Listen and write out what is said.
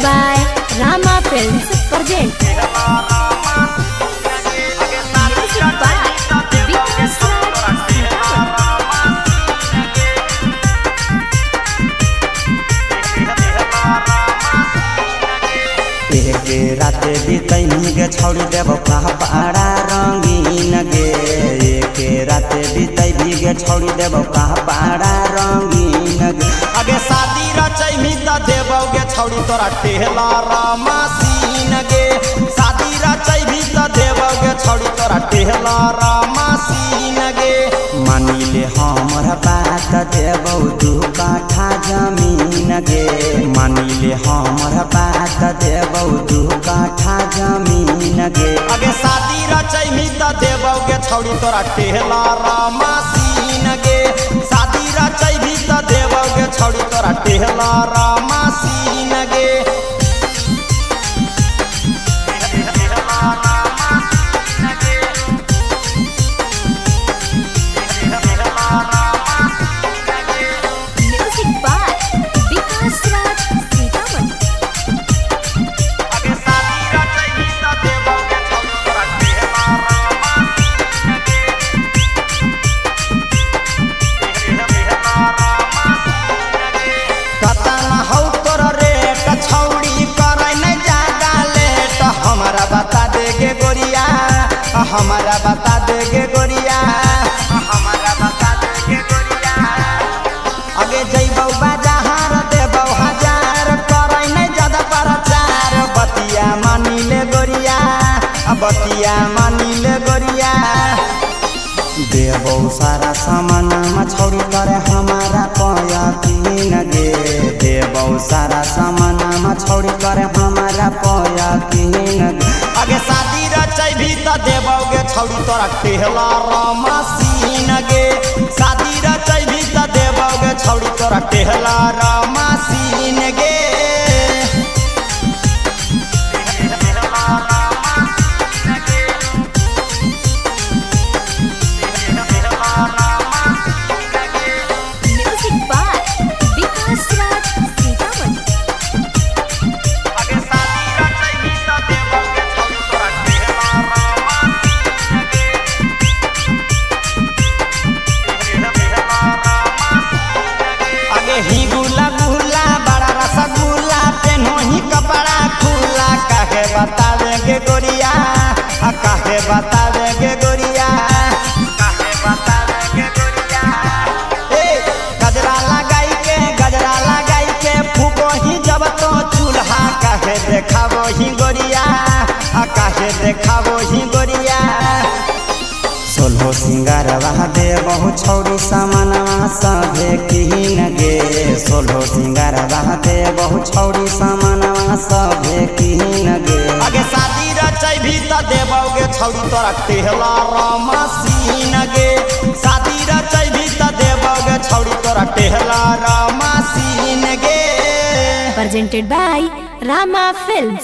by Rama Films present. Music by Vikas एक राते बीतैनी गे छौड़ी देव पहाड़ा रंगीन गे। एक राते बीतैनी गे छौड़ी देव पहाड़ा रंगीन गे। अगे शादी रचैमी त देवौ गे छौड़ी तोरा टेहला रामासीन गे। शादी रचैमी त देवौ गे छौड़ी तोरा टेहला रामासीन गे। मानिले हमर बात देवौ 2 काठा जमीन गे। मानिले हमर बात देवौ 2 काठा जमीन गे। अगे शादी रचैमी त देवौ गे छौड़ी तोरा टेहला रामासीन गे। शादी रचैमी त देवौ गे छौड़ी तोरा टेहला रामासीन गे। Music by Vikas Raj Sitaman. अगे शादी रचैमी त देवौ गे छौड़ी तोरा टेहला रामासीन गे। कतना हौ तोर रेट छौड़ी करै नै जादा लेट। हमरा बता दे गे गोरिया, हमरा बता दे गे गोरिया, हमरा बता दे गे गोरिया। अगे जइबौ बाजार देबौ 1000 करै नै जादा प्रचार। बतिया मानिले गोरिया, बतिया मानिले गोरिया। देवौ सारा सामानमा छौड़ी करे हमारा पयकीन गे। देवौ सारा सामानमा छौड़ी करे हमारा पयकीन गे। अगे शादी रचैभी त देवौ गे छौड़ी तोरा टेहला रामासीन गे। शादी रचैभी त देवौ गे छौड़ी तोरा टेहला रामासीन गे। Music by Vikas Raj Sitaman. अगे शादी रचैभी त देवौ गे छौड़ी तोरा टेहला रामासीन गे। अगे ही गुला गुला बड़ा रसगुल्ला पेनो ही कपड़ा खुला। काहे बतावे गे गोरिया, काहे बतावे गे गोरिया, काहे बतावे गे गोरिया। ए गजरा लगाई के फूको ही जब तो चूल्हा। काहे देखावो ही गोरिया, काहे देखावो ही गोरिया। सोलहो सिंगारवा देवौ छौड़ी सामानवा सभे किन गे। सोलहो सिंगारवा देवौ छौड़ी सामानवा सभे किन गे। अगे शादी रचैभी त देवौ गे छौड़ी तोरा टेहला रामासीन गे। शादी रचैभी त देवौ गे छौड़ी तोरा टेहला रामासीन गे। Presented by Rama Films.